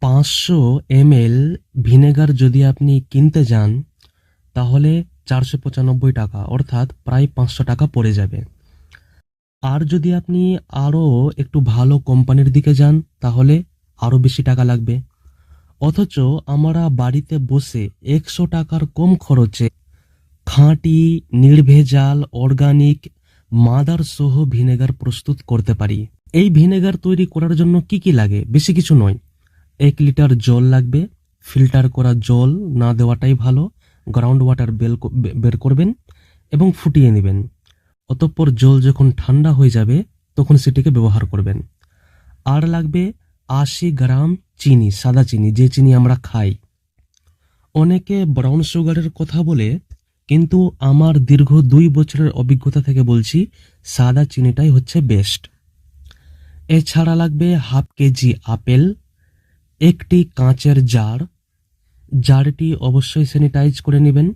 500 ml vinegar যদি আপনি কিনতে যান তাহলে 495 টাকা, অর্থাৎ প্রায় 500 টাকা পড়ে যাবে। আর যদি আপনি আরও একটু ভালো কোম্পানির দিকে যান তাহলে আরও বেশি টাকা লাগবে। অথচ আমরা বাড়িতে বসে 100 টাকার কম খরচে খাঁটি, নির্ভেজাল, অর্গানিক, মাদার সহ ভিনেগার প্রস্তুত করতে পারি। এই ভিনেগার তৈরি করার জন্য কি কি লাগে? বেশি কিছু নয়। 1 লিটার জল লাগবে। ফিল্টার করা জল না দেওয়াটাই ভালো। গ্রাউন্ড ওয়াটার বের করবেন এবং ফুটিয়ে নেবেন। অতঃপর জল যখন ঠান্ডা হয়ে যাবে তখন সেটিকে ব্যবহার করবেন। আর লাগবে 80 গ্রাম চিনি, সাদা চিনি, যে চিনি আমরা খাই। অনেকে ব্রাউন সুগারের কথা বলে, কিন্তু আমার দীর্ঘ 2 বছরের অভিজ্ঞতা থেকে বলছি সাদা চিনিটাই হচ্ছে বেস্ট। এছাড়া লাগবে হাফ কেজি আপেল, একটি কাঁচের জার। জারটি অবশ্যই স্যানিটাইজ করে নেবেন,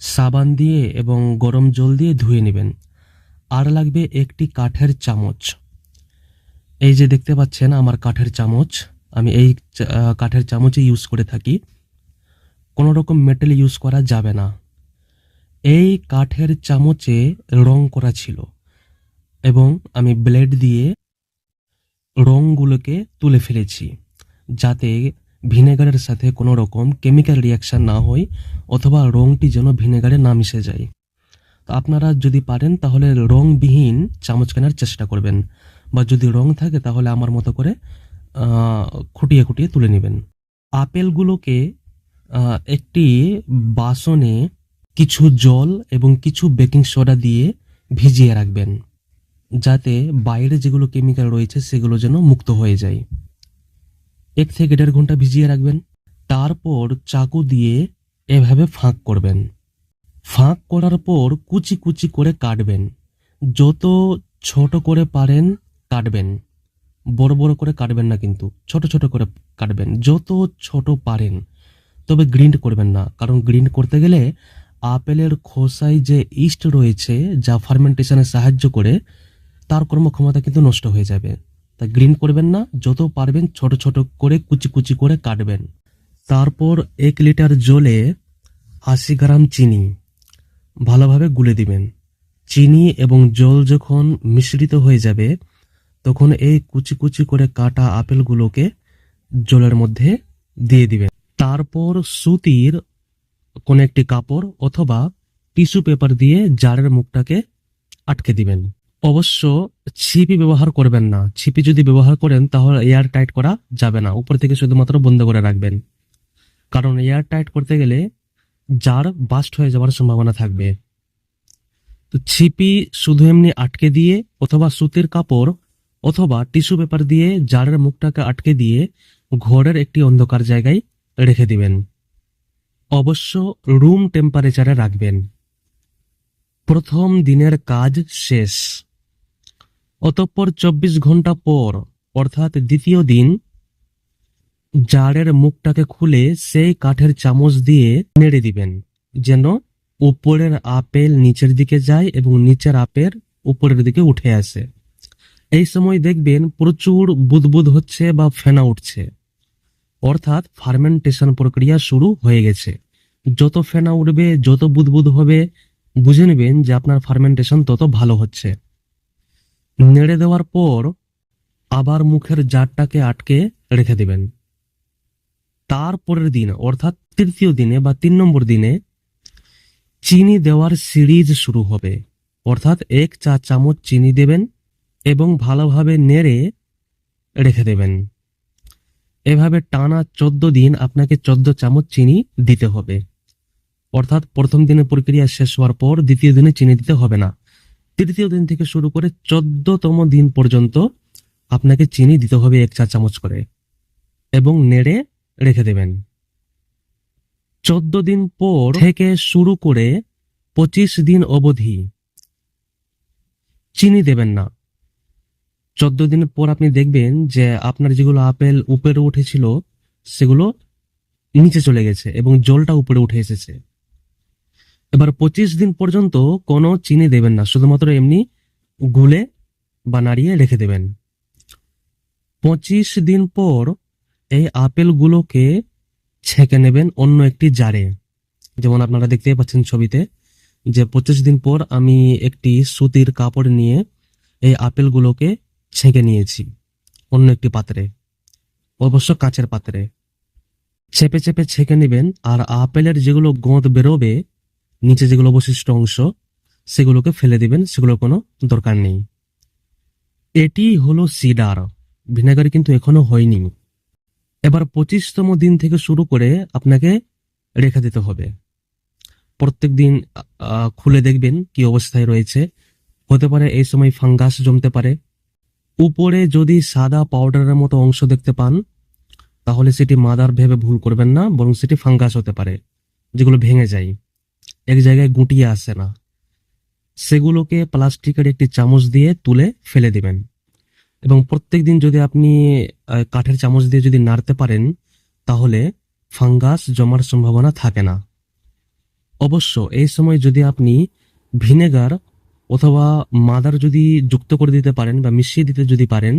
সাবান দিয়ে এবং গরম জল দিয়ে ধুয়ে নেবেন। আর লাগবে একটি কাঠের চামচ। এই যে দেখতে পাচ্ছেন আমার কাঠের চামচ, আমি এই কাঠের চামচই ইউজ করে থাকি। কোনো রকম মেটেল ইউজ করা যাবে না। এই কাঠের চামচে রং করা ছিল এবং আমি ব্লেড দিয়ে রংগুলোকে তুলে ফেলেছি, যাতে ভিনেগারের সাথে কোনো রকম কেমিক্যাল রিয়াকশন না হয় অথবা রংটি যেন ভিনেগারে না মিশে যায়। তো আপনারা যদি পারেন তাহলে রংবিহীন চামচ কেনার চেষ্টা করবেন, বা যদি রং থাকে তাহলে আমার মতো করে খুঁটিয়ে খুঁটিয়ে তুলে নেবেন। আপেলগুলোকে একটি বাসনে কিছু জল এবং কিছু বেকিং সোডা দিয়ে ভিজিয়ে রাখবেন, যাতে বাইরে যেগুলো কেমিক্যাল রয়েছে সেগুলো যেন মুক্ত হয়ে যায়। 1 থেকে 1.5 ঘন্টা ভিজিয়ে রাখবেন। তারপর চাকু দিয়ে এভাবে ফাঁক করবেন। ফাঁক করার পর কুচি কুচি করে কাটবেন। যত ছোট করে পারেন কাটবেন, বড় বড় করে কাটবেন না, কিন্তু ছোট ছোট করে কাটবেন যত ছোট পারেন। তবে গ্রিন্ড করবেন না, কারণ গ্রিন্ড করতে গেলে আপেলের খোসায় যে ইস্ট রয়েছে যা ফার্মেন্টেশনে সাহায্য করে, তার কর্মক্ষমতা কিন্তু নষ্ট হয়ে যাবে। তাই গ্রিন্ড করবেন না, যত পারবেন ছোট ছোট করে কুচি কুচি করে কাটবেন। তারপর 1 লিটার জলে 80 গ্রাম চিনি ভালোভাবে গুলে দিবেন। চিনি এবং জল যখন মিশ্রিত হয়ে যাবে তখন এই কুচি কুচি করে কাটা আপেলগুলোকে জলের মধ্যে দিয়ে দিবেন। তারপর সুতির কোনো একটি কাপড় অথবা টিস্যু পেপার দিয়ে জারের মুখটাকে আটকে দিবেন। অবশ্য ছিপি ব্যবহার করবেন না। ছিপি যদি ব্যবহার করেন তাহলে এয়ার টাইট করা যাবে না, উপর থেকে শুধুমাত্র বন্ধ করে রাখবেন, কারণ এয়ার টাইট করতে গেলে জার বাস্ট হয়ে যাওয়ার সম্ভাবনা থাকবে। তো ছিপি শুধু এমনি আটকে দিয়ে অথবা সুতির কাপড় অথবা টিস্যু পেপার দিয়ে জারের মুখটাকে আটকে দিয়ে ঘরের একটি অন্ধকার জায়গায় রেখে দিবেন। অবশ্য রুম টেম্পারেচারে রাখবেন। প্রথম দিনের কাজ শেষ। অতঃপর 24 ঘন্টা পর, অর্থাৎ দ্বিতীয় দিন, জারের মুখটাকে খুলে সেই কাঠের চামচ দিয়ে নেড়ে দিবেন, যেন উপরের আপেল নিচের দিকে যায় এবং নিচের আপেল উপরের দিকে উঠে আসে। এই সময় দেখবেন প্রচুর বুদবুদ হচ্ছে বা ফেনা উঠছে, অর্থাৎ ফার্মেন্টেশন প্রক্রিয়া শুরু হয়ে গেছে। যত ফেনা উঠবে, যত বুদবুদ হবে, বুঝে নেবেন যে আপনার ফার্মেন্টেশন তত ভালো হচ্ছে। নেড়ে দেওয়ার পর আবার মুখের জারটাকে আটকে রেখে দেবেন। তারপরের দিন, অর্থাৎ তৃতীয় দিনে বা 3 নম্বর দিনে চিনি দেওয়ার সিরিজ শুরু হবে। অর্থাৎ 1 চা চামচ চিনি দেবেন এবং ভালোভাবে নেড়ে রেখে দেবেন। এভাবে টানা 14 দিন আপনাকে 14 চামচ চিনি দিতে হবে। অর্থাৎ প্রথম দিনের প্রক্রিয়া শেষ হওয়ার পর দ্বিতীয় দিনে চিনি দিতে হবে না। তৃতীয় দিন থেকে শুরু করে 14তম দিন পর্যন্ত আপনাকে চিনি দিতে হবে 1 চা চামচ করে এবং নেড়ে রেখে দেবেন। 14 দিন পর থেকে শুরু করে 25 দিন অবধি চিনি দেবেন না। 14 দিন পর আপনি দেখবেন যে আপনার যেগুলো আপেল উপরে উঠেছিল সেগুলো নিচে চলে গেছে এবং জলটা উপরে উঠে এসেছে। এবার 25 দিন পর্যন্ত কোনো চিনি দেবেন না, শুধুমাত্র এমনি গুলে বা নাড়িয়ে রেখে দেবেন। 25 দিন পর এই আপেলগুলোকে ছেঁকে নেবেন অন্য একটি জারে। যেমন আপনারা দেখতেই পাচ্ছেন ছবিতে যে 25 দিন পর আমি একটি সুতির কাপড় নিয়ে এই আপেলগুলোকে ছেঁকে নিয়েছি অন্য একটি পাত্রে, অবশ্য কাঁচের পাত্রে। চেপে চেপে ছেঁকে নেবেন, আর আপেলের যেগুলো গোঁদ বেরোবে, নিচে যেগুলো অবশিষ্ট অংশ, সেগুলোকে ফেলে দিবেন, সেগুলোর কোনো দরকার নেই। এটি হলো সিডার, ভিনেগার কিন্তু এখনো হয়নি। এবার 25তম দিন থেকে শুরু করে আপনাকে রেখে দিতে হবে। প্রত্যেক দিন খুলে দেখবেন কি অবস্থায় রয়েছে। হতে পারে এই সময় ফাঙ্গাস জমতে পারে। উপরে যদি সাদা পাউডারের মতো অংশ দেখতে পান, তাহলে সেটি মাদার ভেবে ভুল করবেন না, বরং সেটি ফাঙ্গাস হতে পারে, যেগুলো ভেঙে যায়, এক জায়গায় গুটিয়ে আসে না। সেগুলোকে প্লাস্টিকের একটি চামচ দিয়ে তুলে ফেলে দিবেন। এবং প্রত্যেকদিন যদি আপনি কাঠের চামচ দিয়ে যদি নাড়তে পারেন, তাহলে ফাঙ্গাস জমার সম্ভাবনা থাকে না। অবশ্য এই সময় যদি আপনি ভিনেগার অথবা মাদার যদি যুক্ত করে দিতে পারেন বা মিশিয়ে দিতে যদি পারেন,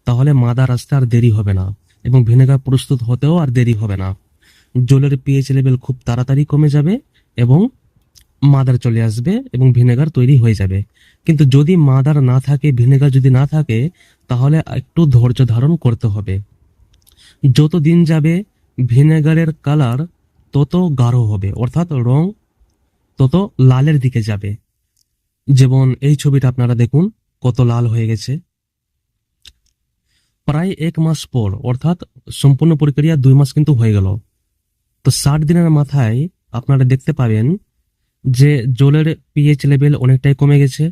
তাহলে মাদার আসতে আর দেরি হবে না এবং ভিনেগার প্রস্তুত হতেও আর দেরি হবে না। জলের পিএইচ লেভেল খুব তাড়াতাড়ি কমে যাবে এবং মাদার চলে আসবে এবং ভিনেগার তৈরি হয়ে যাবে। কিন্তু যদি মাদার না থাকে, ভিনেগার যদি না থাকে, তাহলে একটু ধৈর্য ধারণ করতে হবে। যত দিন যাবে ভিনেগারের কালার তত গাঢ় হবে, অর্থাৎ রং তত লালের দিকে যাবে। যেমন এই ছবিটা আপনারা দেখুন কত লাল হয়ে গেছে। প্রায় 1 মাস পর, অর্থাৎ সম্পূর্ণ প্রক্রিয়া 2 মাস কিন্তু হয়ে গেল। তো 60 দিনের মাথায় আপনারা দেখতে পাবেন যে জলের পিএইচ লেভেল অনেকটাই কমে গেছে,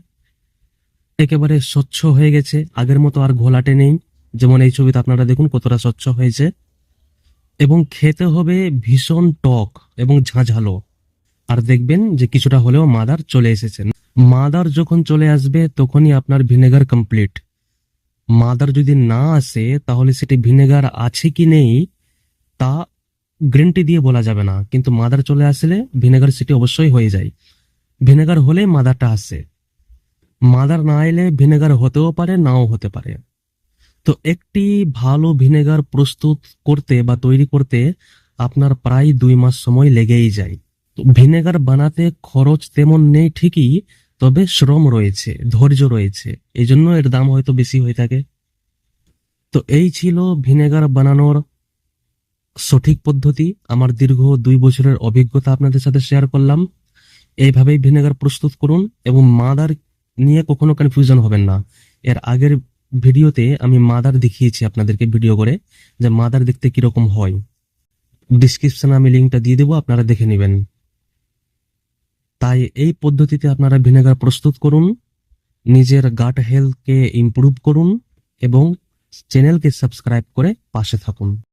একেবারে স্বচ্ছ হয়ে গেছে, আগের মতো আর ঘোলাটে নেই। যেমন এই ছবিতে আপনারা দেখুন কতটা স্বচ্ছ হয়েছে। এবং খেতে হবে ভীষণ টক এবং ঝাঁঝালো। আর দেখবেন যে কিছুটা হলেও মাদার চলে এসেছে। মাদার যখন চলে আসবে তখনই আপনার ভিনেগার কমপ্লিট। মাদার যদি না আসে, তাহলে সেটি ভিনেগার আছে কি নেই তা গ্যারান্টি দিয়ে বলা যাবে না, কিন্তু মাদার চলে আসলে ভিনেগার সেটি অবশ্যই হয়ে যায়। ভিনেগার হলে মাদারটা আসে, মাদার না এলে ভিনেগার হতেও পারে, নাও হতে পারে। তো একটি ভালো ভিনেগার প্রস্তুত করতে বা তৈরি করতে আপনার প্রায় 2 মাস সময় লেগেই যায়। তো ভিনেগার বানাতে খরচ তেমন নেই ঠিকই, তবে শ্রম রয়েছে, ধৈর্য রয়েছে, এই জন্য এর দাম হয়তো বেশি হয়ে থাকে। তো এই ছিল ভিনেগার বানানোর সঠিক পদ্ধতি। আমার দীর্ঘ 2 বছরের অভিজ্ঞতা আপনাদের সাথে শেয়ার করলাম। এইভাবেই ভিনেগার প্রস্তুত করুন এবং মাদার নিয়ে কখনো কনফিউশন হবেন না। এর আগের ভিডিওতে আমি মাদার দেখিয়েছি আপনাদেরকে ভিডিও করে, যে মাদার দেখতে কিরকম হয়। ডিসক্রিপশনে আমি লিঙ্কটা দিয়ে দেবো, আপনারা দেখে নেবেন। তাই এই পদ্ধতিতে আপনারা ভিনেগার প্রস্তুত করুন, নিজের গাট হেলথকে ইমপ্রুভ করুন এবং চ্যানেলকে সাবস্ক্রাইব করে পাশে থাকুন।